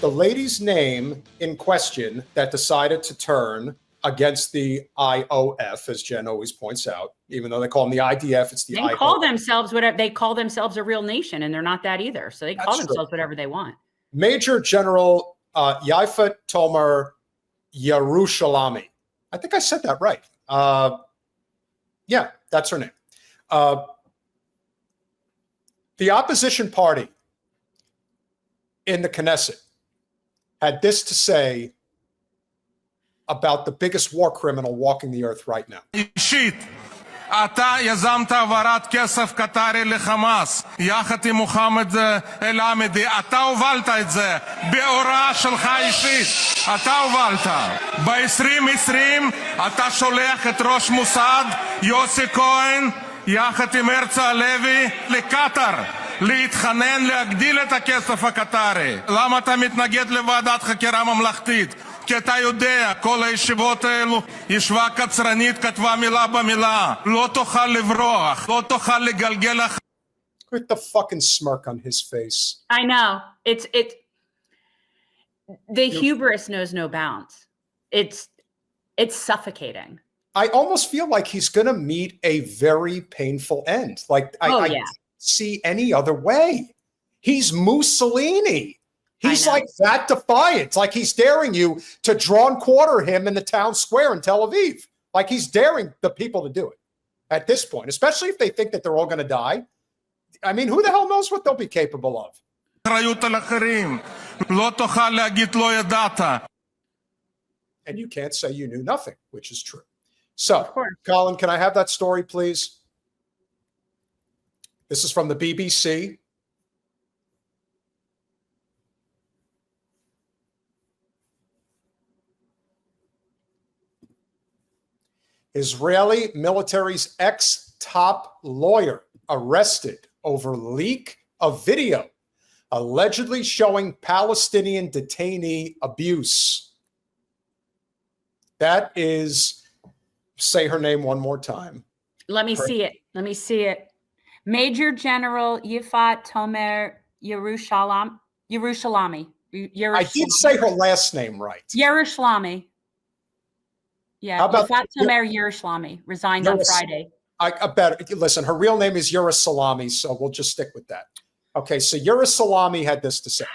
the lady's name in question that decided to turn against the IOF, as Jen always points out, even though they call them the IDF, it's the IOF. They call themselves whatever, they call themselves a real nation, and they're not that either. So they call themselves whatever they want. Major General Yafet Tomer Yerushalami. I think I said that right. Yeah, that's her name. The opposition party in the Knesset had this to say about the biggest war criminal walking the earth right now. אתה יזמת העברת כסף קטרי לחמאס יחד עם מוחמד אל-עמדי, אתה הובלת את זה בהוראה שלך אישית, אתה הובלת. ב-2020 אתה שולח את ראש מוסד יוסי כהן יחד עם הרצל הלוי לקטר להתחנן להגדיל את הכסף הקטרי. למה אתה מתנגד לוועדת חקירה ממלכתית? כי אתה יודע, כל הישיבות האלו, ישבה קצרנית, כתבה מילה במילה. לא תוכל לברוח, לא תוכל לגלגל אחר. With the fucking smirk on his face. I know. The hubris knows no bounds. It's suffocating. I almost feel like he's going to meet a very painful end. Like, I can't see any other way. He's Mussolini. He's like that defiant. It's like he's daring you to draw and quarter him in the town square in Tel Aviv. Like he's daring the people to do it at this point, especially if they think that they're all going to die. I mean, who the hell knows what they'll be capable of? And you can't say you knew nothing, which is true. So, Colin, can I have that story, please? This is from the BBC. Israeli military's ex-top lawyer arrested over leak of video allegedly showing Palestinian detainee abuse. That is, say her name one more time. Let me see it. Let me see it. Major General Yafet Tomer Yerushalami. I did say her last name right. Yerushalami. Yeah, how about Tomer Yerushalami resigned on Friday. I bet. Listen, her real name is Yerushalami, so we'll just stick with that. Okay, so Yerushalami had this to say.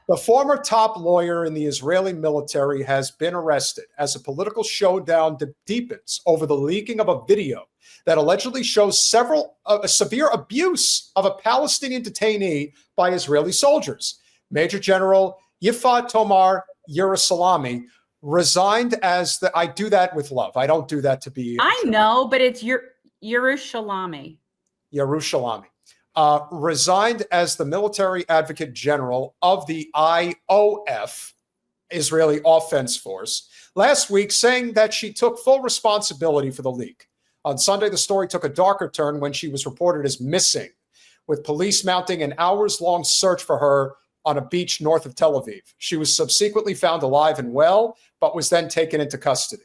The former top lawyer in the Israeli military has been arrested as a political showdown deepens over the leaking of a video that allegedly shows severe abuse of a Palestinian detainee by Israeli soldiers. Major General Yafet Tomer Yerushalami resigned as the, I do that with love. I don't do that to be. I know, but it's Yerushalami. Yerushalami. Resigned as the military advocate general of the IOF, Israeli Offense Force, last week, saying that she took full responsibility for the leak. On Sunday, the story took a darker turn when she was reported as missing, with police mounting an hours-long search for her on a beach north of Tel Aviv. She was subsequently found alive and well, but was then taken into custody.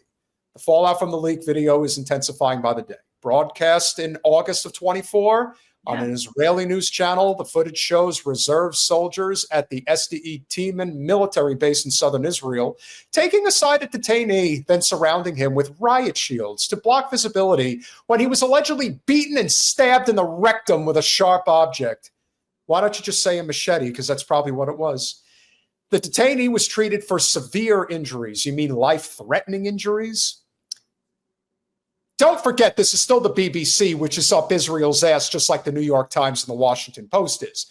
The fallout from the leak video is intensifying by the day. Broadcast in August of 24 on an Israeli news channel, the footage shows reserve soldiers at the Sde Teiman military base in southern Israel taking aside a detainee, then surrounding him with riot shields to block visibility when he was allegedly beaten and stabbed in the rectum with a sharp object. Why don't you just say a machete? Because that's probably what it was. The detainee was treated for severe injuries. You mean life-threatening injuries? Don't forget, this is still the BBC, which is up Israel's ass, just like the New York Times and the Washington Post is.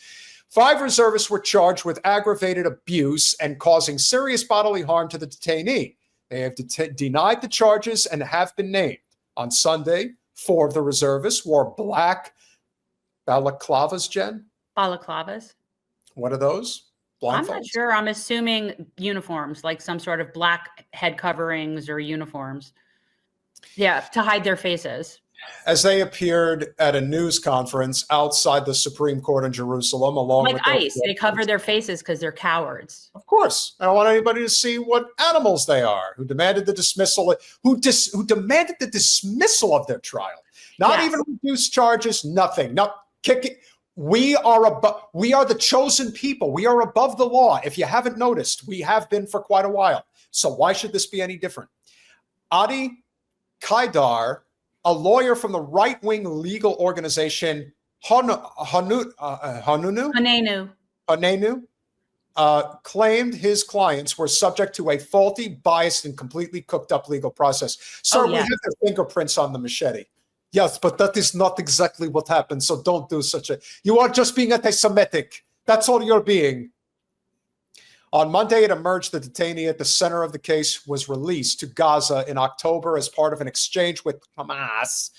5 reservists were charged with aggravated abuse and causing serious bodily harm to the detainee. They have denied the charges and have been named. On Sunday, 4 of the reservists wore black balaclavas, Jen? Balaclavas. What are those? Blindfolds? I'm not sure. I'm assuming uniforms, like some sort of black head coverings or uniforms. Yeah, to hide their faces. As they appeared at a news conference outside the Supreme Court in Jerusalem, along with ICE, they cover their faces because they're cowards. Of course, I don't want anybody to see what animals they are. Who demanded the dismissal? Who demanded the dismissal of their trial? Not even reduced charges. Nothing. Not kicking. We are the chosen people. We are above the law. If you haven't noticed, we have been for quite a while. So why should this be any different? Adi Kaidar, a lawyer from the right-wing legal organization Hanenu, claimed his clients were subject to a faulty, biased, and completely cooked-up legal process. Sir, we have their fingerprints on the machete. Yes, but that is not exactly what happened, so don't do such a... You are just being anti-Semitic. That's all you're being. On Monday, it emerged the detainee at the center of the case was released to Gaza in October as part of an exchange with Hamas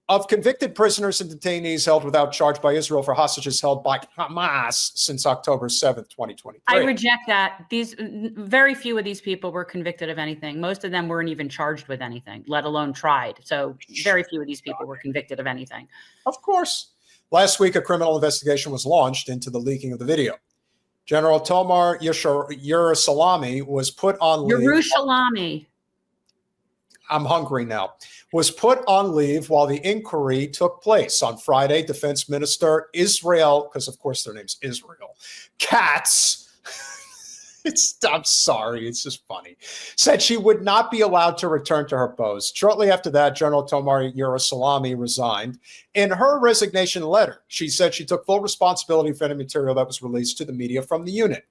of convicted prisoners and detainees held without charge by Israel for hostages held by Hamas since October 7th, 2023. I reject that. Very few of these people were convicted of anything. Most of them weren't even charged with anything, let alone tried. So very few of these people were convicted of anything. Of course. Last week, a criminal investigation was launched into the leaking of the video. General Tomar Yerushalami was put on leave. Yerushalami. I'm hungry now. Was put on leave while the inquiry took place. On Friday, Defense Minister Israel, because of course their name's Israel, Katz, I'm sorry, it's just funny, said she would not be allowed to return to her post. Shortly after that, General Tomar Yerushalami resigned. In her resignation letter, she said she took full responsibility for any material that was released to the media from the unit.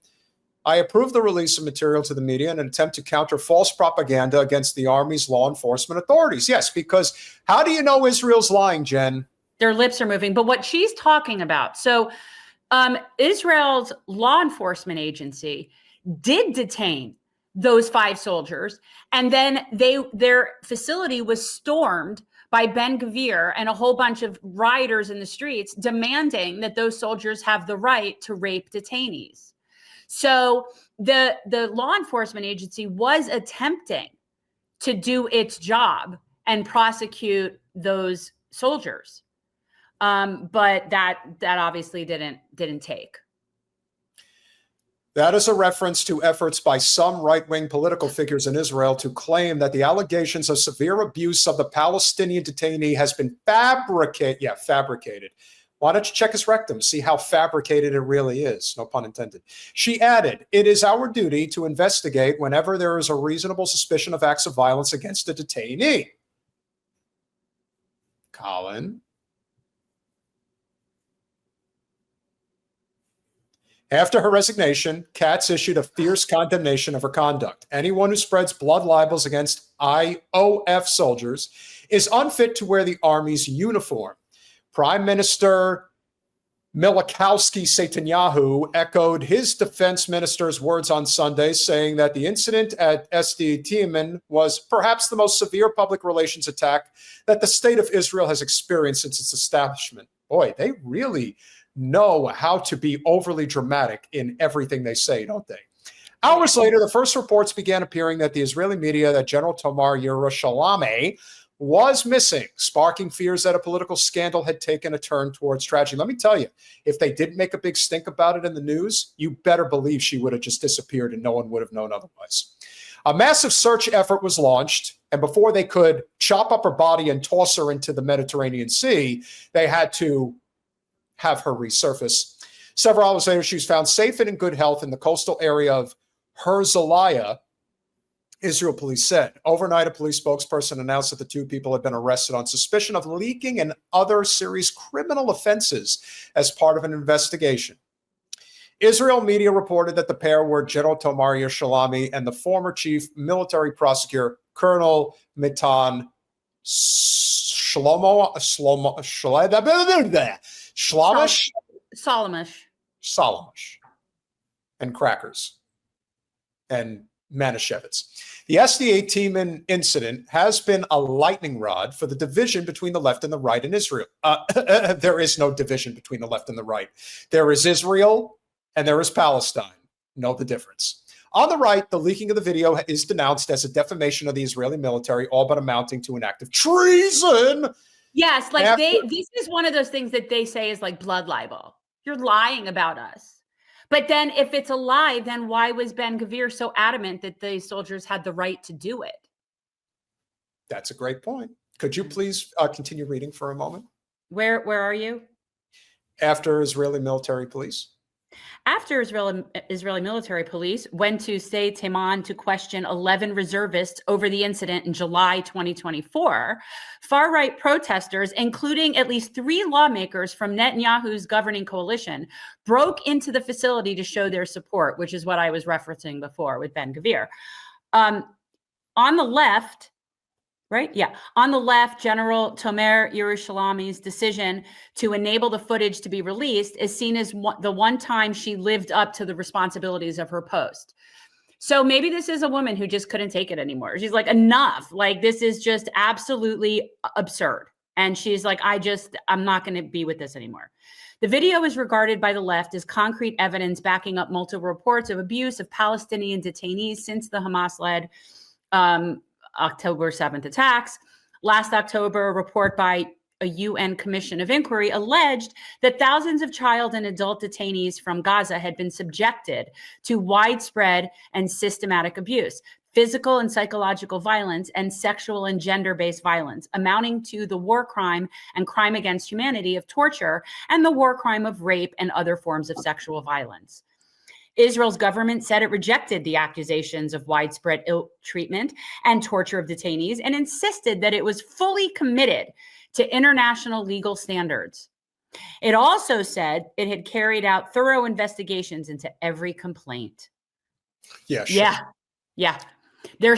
I approve the release of material to the media in an attempt to counter false propaganda against the Army's law enforcement authorities. Yes, because how do you know Israel's lying, Jen? Their lips are moving. But what she's talking about, so Israel's law enforcement agency did detain those 5 soldiers, and then their facility was stormed by Ben-Gvir and a whole bunch of rioters in the streets demanding that those soldiers have the right to rape detainees. So the law enforcement agency was attempting to do its job and prosecute those soldiers, but that obviously didn't take. That is a reference to efforts by some right-wing political figures in Israel to claim that the allegations of severe abuse of the Palestinian detainee has been fabricated. Why don't you check his rectum, see how fabricated it really is? No pun intended. She added, it is our duty to investigate whenever there is a reasonable suspicion of acts of violence against a detainee. Colin. After her resignation, Katz issued a fierce condemnation of her conduct. Anyone who spreads blood libels against IDF soldiers is unfit to wear the Army's uniform. Prime Minister Netanyahu echoed his defense minister's words on Sunday, saying that the incident at Sde Teiman was perhaps the most severe public relations attack that the state of Israel has experienced since its establishment. Boy, they really know how to be overly dramatic in everything they say, don't they? Hours later, the first reports began appearing that the Israeli media that General Tomar Yerushalami was missing, sparking fears that a political scandal had taken a turn towards tragedy. Let me tell you, if they didn't make a big stink about it in the news, you better believe she would have just disappeared and no one would have known otherwise. A massive search effort was launched, and before they could chop up her body and toss her into the Mediterranean Sea, they had to have her resurface. Several hours later, she was found safe and in good health in the coastal area of Herzliya, Israel police said. Overnight, a police spokesperson announced that the 2 people had been arrested on suspicion of leaking and other serious criminal offenses as part of an investigation. Israel media reported that the pair were General Tomar Yerushalami and the former chief military prosecutor, Colonel Mitan Solomon and crackers and Manischewitz. The Sde Teiman incident has been a lightning rod for the division between the left and the right in Israel. There is no division between the left and the right. There is Israel and there is Palestine. Know the difference. On the right, the leaking of the video is denounced as a defamation of the Israeli military, all but amounting to an act of treason. Yes, like this is one of those things that they say is like blood libel. You're lying about us. But then if it's a lie, then why was Ben-Gvir so adamant that the soldiers had the right to do it? That's a great point. Could you please continue reading for a moment? Where are you? after Israeli military police? After Israeli military police went to Sde Teiman to question 11 reservists over the incident in July 2024, far-right protesters, including at least 3 lawmakers from Netanyahu's governing coalition, broke into the facility to show their support, which is what I was referencing before with Ben Gvir. On the left, right? Yeah. On the left, General Tomer Yerushalami's decision to enable the footage to be released is seen as the one time she lived up to the responsibilities of her post. So maybe this is a woman who just couldn't take it anymore. She's like, enough. Like, this is just absolutely absurd. And she's like, I'm not going to be with this anymore. The video is regarded by the left as concrete evidence backing up multiple reports of abuse of Palestinian detainees since the Hamas-led October 7th attacks. Last October, a report by a UN Commission of Inquiry alleged that thousands of child and adult detainees from Gaza had been subjected to widespread and systematic abuse, physical and psychological violence, and sexual and gender-based violence, amounting to the war crime and crime against humanity of torture and the war crime of rape and other forms of sexual violence. Israel's government said it rejected the accusations of widespread ill treatment and torture of detainees and insisted that it was fully committed to international legal standards. It also said it had carried out thorough investigations into every complaint. Yeah, sure. Yeah. They're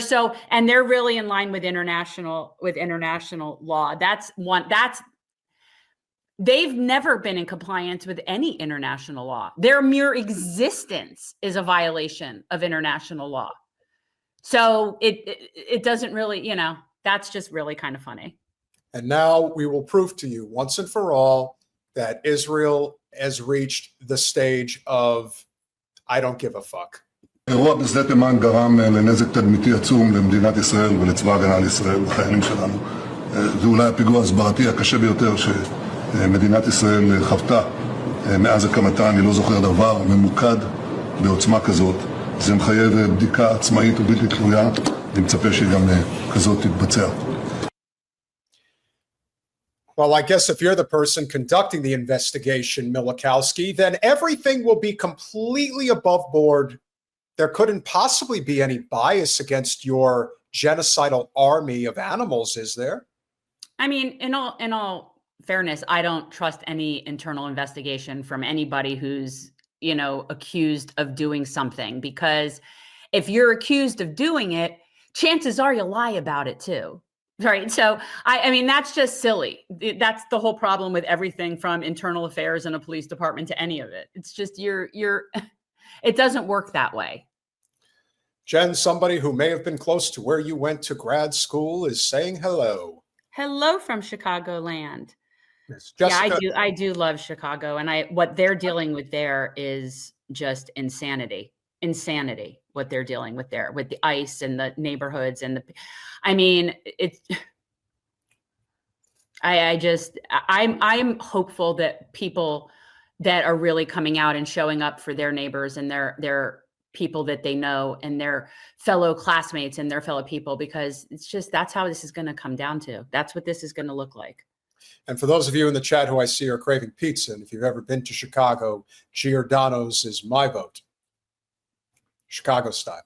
really in line with international law. They've never been in compliance with any international law. Their mere existence is a violation of international law. So it doesn't really, that's just really kind of funny. And now we will prove to you once and for all that Israel has reached the stage of I don't give a fuck. האירוע בשדה תימן גרם לנזק תדמיתי עצום למדינת ישראל ולצבא ההגנה לישראל ולחיילים שלנו. זה אולי הפיגוע ההסברתי הקשה ביותר שמדינת ישראל חוותה מאז הקמתה. אני לא זוכר דבר ממוקד בעוצמה כזאת. זה מחייב בדיקה עצמאית ובלתי תלויה, אני מצפה שגם כזאת תתבצע. Well, I guess if you're the person conducting the investigation, Milikowski, then everything will be completely above board. There couldn't possibly be any bias against your genocidal army of animals, is there? I mean, in all fairness, I don't trust any internal investigation from anybody who's, accused of doing something, because if you're accused of doing it, chances are you'll lie about it too. Right. So, I mean, that's just silly. That's the whole problem with everything from internal affairs in a police department to any of it. It's just it doesn't work that way. Jen, somebody who may have been close to where you went to grad school is saying hello. Hello from Chicagoland. Yes, Jessica. Yeah, I do love Chicago. And what they're dealing with there is just insanity. What they're dealing with there with the ICE and the neighborhoods and I'm hopeful that people that are really coming out and showing up for their neighbors and their people that they know and their fellow classmates and their fellow people, because that's how this is going to come down to. That's what this is going to look like. And for those of you in the chat who I see are craving pizza, and if you've ever been to Chicago, Giordano's is my vote. Chicago style.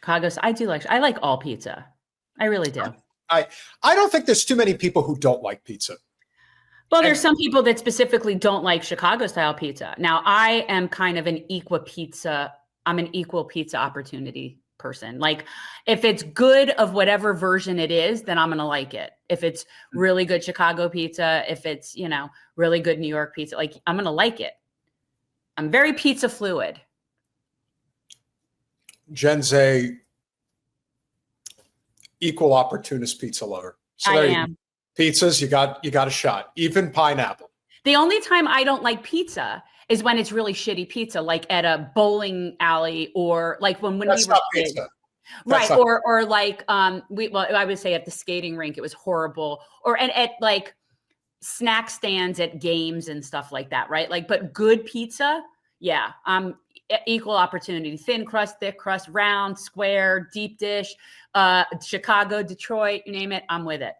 I like all pizza. I really do. I don't think there's too many people who don't like pizza. Well, there's some people that specifically don't like Chicago style pizza. Now, I am kind of I'm an equal pizza opportunity person. Like, if it's good of whatever version it is, then I'm going to like it. If it's really good Chicago pizza, if it's, really good New York pizza, like, I'm going to like it. I'm very pizza fluid. Jen's a equal opportunist pizza lover. So I am. Pizzas, you got a shot. Even pineapple. The only time I don't like pizza is when it's really shitty pizza, like at a bowling alley, or like when we were kids. Pizza. Right. Or like I would say at the skating rink, it was horrible. Or at like snack stands at games and stuff like that. Right. Like, but good pizza. Yeah. Equal opportunity, thin crust, thick crust, round, square, deep dish, Chicago, Detroit, you name it, I'm with it.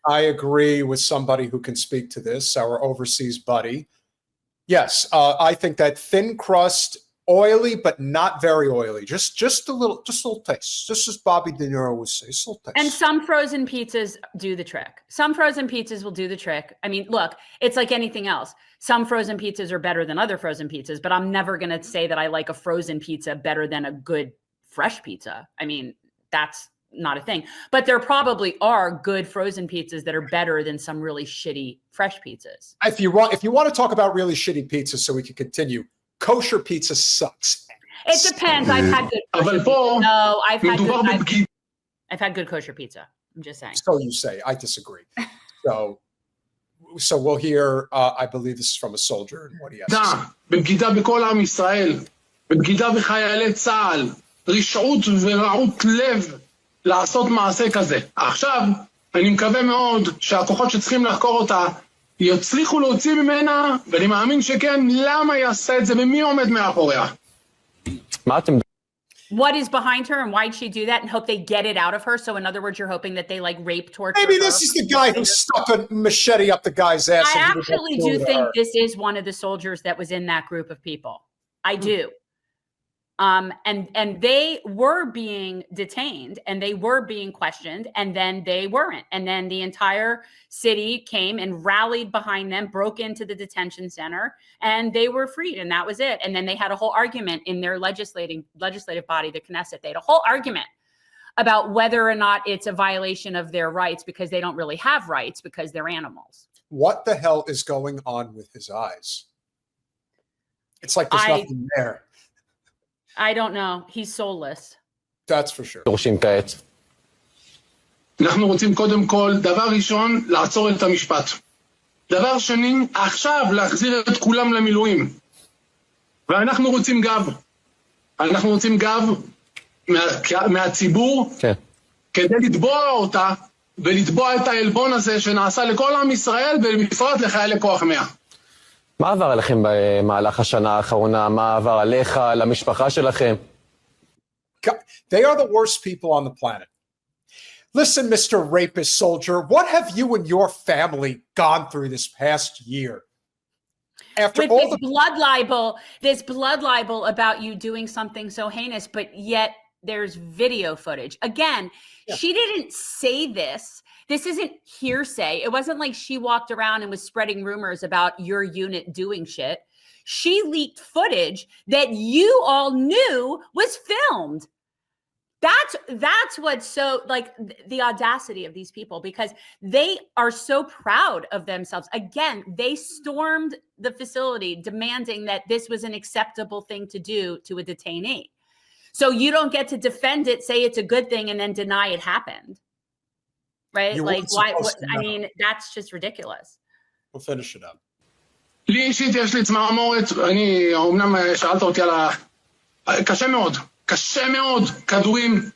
I agree with somebody who can speak to this, our overseas buddy. Yes, I think that thin crust, oily but not very oily, just a little taste. Just as Bobby De Niro would say, just a little taste. And some frozen pizzas do the trick. Some frozen pizzas will do the trick. I mean, look, it's like anything else. Some frozen pizzas are better than other frozen pizzas, but I'm never going to say that I like a frozen pizza better than a good fresh pizza. I mean, that's not a thing. But there probably are good frozen pizzas that are better than some really shitty fresh pizzas. If you want to talk about really shitty pizzas, so we can continue, kosher pizza sucks. It depends. I've had good kosher pizza. No, I've had good kosher pizza. I'm just saying. So you say. I disagree. So we'll hear, I believe this is from a soldier and what he has to say. בבגידה בכל עם ישראל, בבגידה בחיילי צה"ל, רשעות ורעות לב לעשות מעשה כזה. עכשיו, אני מקווה מאוד שהכוחות שצריכים לחקור אותה יצליחו להוציא ממנה, ואני מאמין שכן, למה יעשה את זה ומי עומד מאחוריה. What is behind her and why'd she do that, and hope they get it out of her? So in other words, you're hoping that they like rape, torture. Maybe this is the guy who stuck a machete up the guy's ass. I actually do think this is one of the soldiers that was in that group of people. I do. And they were being detained and they were being questioned, and then they weren't. And then the entire city came and rallied behind them, broke into the detention center, and they were freed. And that was it. And then they had a whole argument in their legislative body, the Knesset. They had a whole argument about whether or not it's a violation of their rights, because they don't really have rights because they're animals. What the hell is going on with his eyes? It's like there's nothing there. I don't know. He's soulless. That's for sure. אנחנו רוצים קודם כל, דבר ראשון, לעצור את המשפט. דבר שני, עכשיו להחזיר את כולם למילואים. ואנחנו רוצים גב. אנחנו רוצים גב מהציבור, כדי לתבוע אותה, ולתבוע את העלבון הזה שנעשה לכל עם ישראל, ובפרט לחיילי כוח 100. מה עבר עליכם במהלך השנה האחרונה? מה עבר עליך, למשפחה שלכם? They are the worst people on the planet. Listen, Mr. Rapist Soldier, what have you and your family gone through this past year? After with all this blood libel about you doing something so heinous, but yet there's video footage. Again, she didn't say this. This isn't hearsay. It wasn't like she walked around and was spreading rumors about your unit doing shit. She leaked footage that you all knew was filmed. That's what's so, like, the audacity of these people, because they are so proud of themselves. Again, they stormed the facility demanding that this was an acceptable thing to do to a detainee. So you don't get to defend it, say it's a good thing, and then deny it happened. Right? Like, why? I mean, that's just ridiculous. We'll finish it up. לי אישית יש לי צמרמורת, אני, אמנם שאלת אותי על קשה מאוד, כדורים,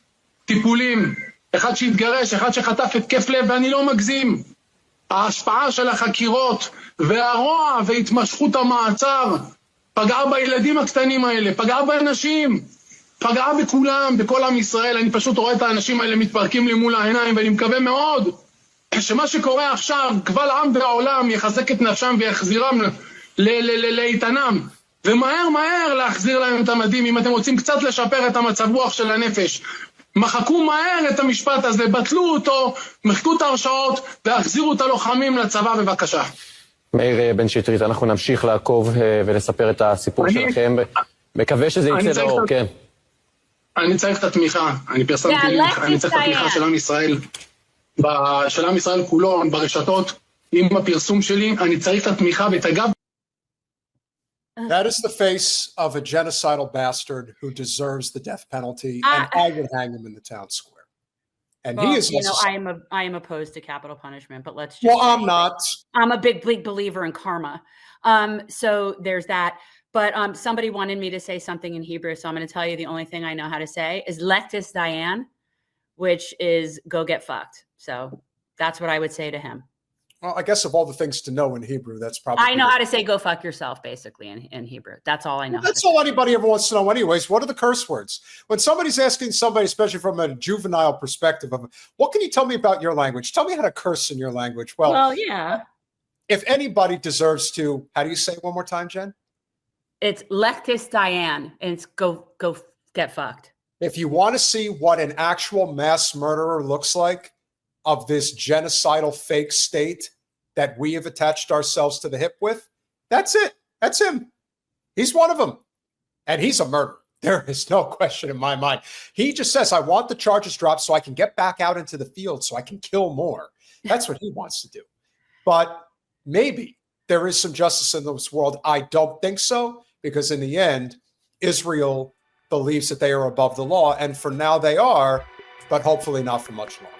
טיפולים, אחד שהתגרש, אחד שחטף התקף לב, ואני לא מגזים. ההשפעה של החקירות והרוע והתמשכות המעצר פגעה בילדים הקטנים האלה, פגעה באנשים, פגעה בכולם, בכל עם ישראל. אני פשוט רואה את האנשים האלה מתפרקים לי מול העיניים, ואני מקווה מאוד שמה שקורה עכשיו, קבל עם והעולם יחזק את נפשם ויחזירם לאיתנם. ומהר להחזיר להם את המדים. אם אתם רוצים קצת לשפר את המצב רוח של הנפש, מחקו מהר את המשפט הזה, בטלו אותו, מחקו את ההרשאות והחזירו את הלוחמים לצבא, בבקשה. מאיר בן שטרית, אנחנו נמשיך לעקוב ולספר את הסיפור שלכם. מקווה שזה יצא לאור, כן. אני צריך את התמיכה. אני פרסמתי, אני צריך את התמיכה של עם ישראל, של עם ישראל כולו, ברשתות, עם הפרסום שלי. אני צריך את התמיכה ואת הגב. That is the face of a genocidal bastard who deserves the death penalty, and I would hang him in the town square. And he is, I am opposed to capital punishment, but let's just well, I'm not. I'm a big believer in karma. So there's that. But somebody wanted me to say something in Hebrew, so I'm going to tell you the only thing I know how to say is Lektis Dayan, which is go get fucked. So that's what I would say to him. Well, I guess of all the things to know in Hebrew, that's probably. I know how to say "go fuck yourself" basically in Hebrew. That's all I know. Well, that's all anybody ever wants to know, anyways. What are the curse words? When somebody's asking somebody, especially from a juvenile perspective, of what can you tell me about your language? Tell me how to curse in your language. Well, yeah. If anybody deserves to, how do you say it one more time, Jen? It's Lechtis Diane, and it's go get fucked. If you want to see what an actual mass murderer looks like of this genocidal fake state that we have attached ourselves to the hip with, that's it. That's him. He's one of them. And he's a murderer. There is no question in my mind. He just says, I want the charges dropped so I can get back out into the field so I can kill more. That's what he wants to do. But maybe there is some justice in this world. I don't think so, because in the end, Israel believes that they are above the law. And for now they are, but hopefully not for much longer.